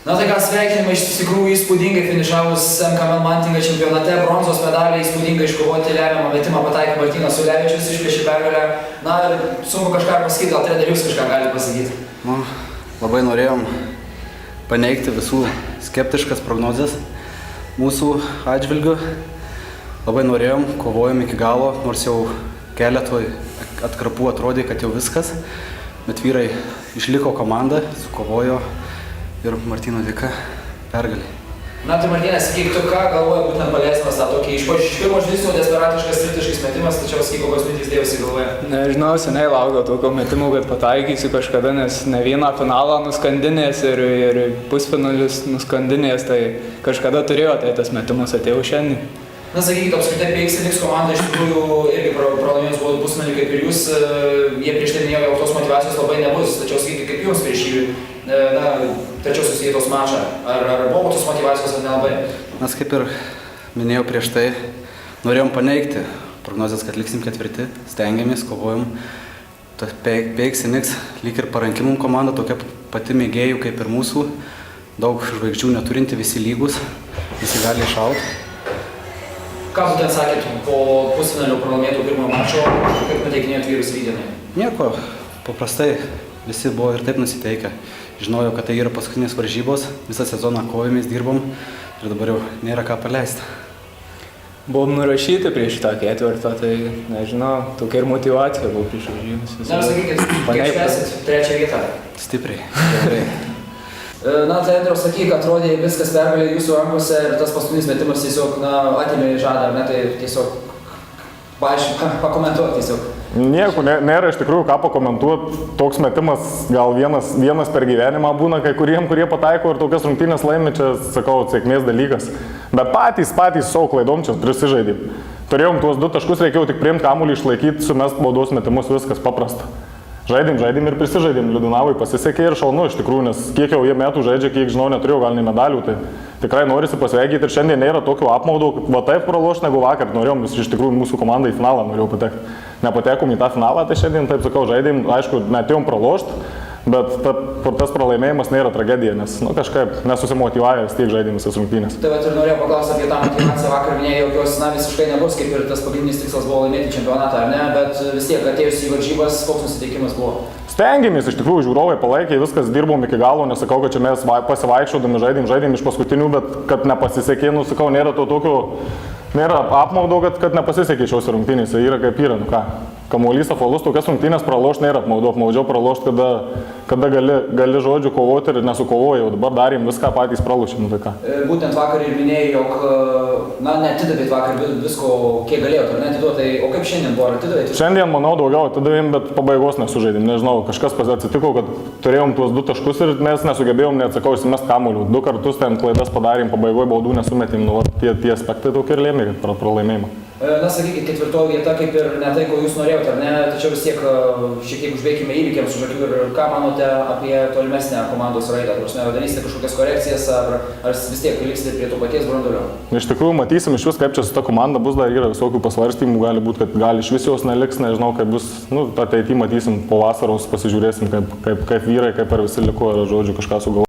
Na tai ką, sveikinimai, iš tikrųjų įspūdingai finišavus MKM Mantinga čempionate, bronzos medaliai įspūdingai iškovoti lemiamą metimą pataikė Martynas Ulevičius, išplėšė pergalę. Na ir sunku kažką pasakyti, gal treneri jūs kažką galite pasakyti? Nu, labai norėjom paneigti visų skeptiškas prognozes mūsų atžvilgių. Labai norėjom, kovojom iki galo, nors jau keletoj atkarpų atrodė, kad jau viskas. Bet vyrai išliko komanda, sukovojo ir Martyno dėka pergalė. Na tai Martynas, sakyk, tu ką galvoji būtent paleisdamas tą tokį iš pirmo žvilgsnio desperatiškas tritaškis metimas, tačiau sakyk, kokios mintys dėjosi galvoje? Nežinau, seniai laukiau tokio metimų, kad pataikysiu kažkada, nes ne vieną finalą nuskandinės ir pusfinalis nuskandinės, tai kažkada turėjo, tai tas metimas atėjo šiandien. Na sakykit, apskritai PXNX komanda iš tikrųjų irgi pralaimėjus buvo pusfinalį kaip ir jūs, jie prieš tai minėjo, jog tos motyvacijos labai nebus, tačiau sakykit, kaip jums prieš jį, tačiau susijėtos mačą, ar buvo tos motyvacijos ar nelabai? Mes kaip ir minėjau prieš tai, norėjom paneigti prognozes, kad liksim ketvirti, stengiamės, kovojom. PXNX lyg ir parankimum komanda, tokia pati mėgėjų kaip ir mūsų, daug žvaigždžių neturinti, visi lygus, visi gali iššauti. Ką būtent sakėt po pusfinalio pralaimėtų pirmo mačo, kaip nuteikinėjot vyrus rytdienai? Nieko, paprastai visi buvo ir taip nusiteikę. Žinojau, kad tai yra paskutinės varžybos, visą sezoną kovėmės, dirbom ir dabar jau nėra ką paleisti. Buvom nurašyti prieš šitą ketvirtą, tai nežinau, tokia ir motyvacija buvo prieš varžybas. Na, sakykit, kaip švęsit trečią vietą? Stipriai, gerai. Na, tai Andriau, sakyk, atrodė viskas pergalė jūsų rankose ir tas paskutinis metimas tiesiog, atėmė žadą, ar ne, tai tiesiog pakomentuok tiesiog. Nieko, nėra iš tikrųjų ką pakomentuoti, toks metimas gal vienas per gyvenimą būna kai kuriem, kurie pataiko ir tokias rungtynės laimi, čia, sakau, sėkmės dalykas. Bet patys savo klaidom čia prisižaidėm. Turėjom tuos 2 taškus, reikėjo tik priimti kamuolį, išlaikyti, sumest baudos metimus, viskas paprasta. Žaidėm ir prisižaidėm, Liudinavui pasisekė ir šaunu iš tikrųjų, nes kiek jau jie metų žaidžia, kiek žinau, neturėjau gal nei medalių, tai tikrai norisi pasveikinti ir šiandien nėra tokio apmaudo, va taip pralošti negu vakar, norėjom iš tikrųjų mūsų komandai į finalą norėjau patekti. Nepatekom į tą finalą, tai šiandien, taip sakau, žaidėm, aišku, netėjom pralošti, bet tas pralaimėjimas nėra tragedija, nes kažkaip nesusimotyvavę vis tiek žaidėm visas rungtynės. Tai ir norėjau paklausti apie tą motyvaciją, vakar minėjau, jog jos visiškai nebus, kaip ir tas pagrindinis tikslas buvo laimėti čempionatą, ar ne, bet vis tiek atėjus į varžybas, koks nusiteikimas buvo? Stengiamės, iš tikrųjų, žiūrovai palaikė, viskas dirbom iki galo, nesakau, kad čia mes pasivaikščiodami žaidėm iš paskutinių, bet kad nepasisekė, sakau, nėra to tokio, nėra apmaudo, kad nepasisekė šios rungtynėse, yra kaip yra, kamuolys apvalus, tokias rungtynės pralošti nėra apmaudu, apmaudžiau pralošti, kada gali žodžiu kovoti ir nesukovojau, dabar darėm viską patys pralošėm, tai ką. Būtent vakar ir minėjai, jog, neatidavėt vakar visko, kiek galėjot, ar neatiduot, tai o kaip šiandien buvo, ar atidavėt? Šiandien, manau, daugiau atidavėm, bet pabaigos nesužaidėm, nežinau, kažkas atsitiko, kad turėjom tuos 2 taškus ir mes nesugebėjom, neatsakau, įsimest kamuolių, 2 kartus ten klaidas padarėm, pabaigoje baudų nesumetėm, tie aspektai tokie ir lėmė pralaimėjimą. Na, sakykit, ketvirtoji vieta kaip ir ne tai, ko jūs norėjote, ar ne, tačiau vis tiek šiek tiek užbėgime įvykiams už akių ir ką manote apie tolimesnę komandos raidą? Darysite kažkokias korekcijas ar vis tiek liksite prie to paties branduolio? Iš tikrųjų, matysim iš vis, kaip čia su ta komanda bus, dar yra visokių pasvarstymų, gali būti, kad gali iš vis jos neliks, nežinau, kaip bus, ateityje matysim, po vasaros pasižiūrėsim, kaip vyrai, kaip ar visi liko, ar žodžiu kažką sugalvoja.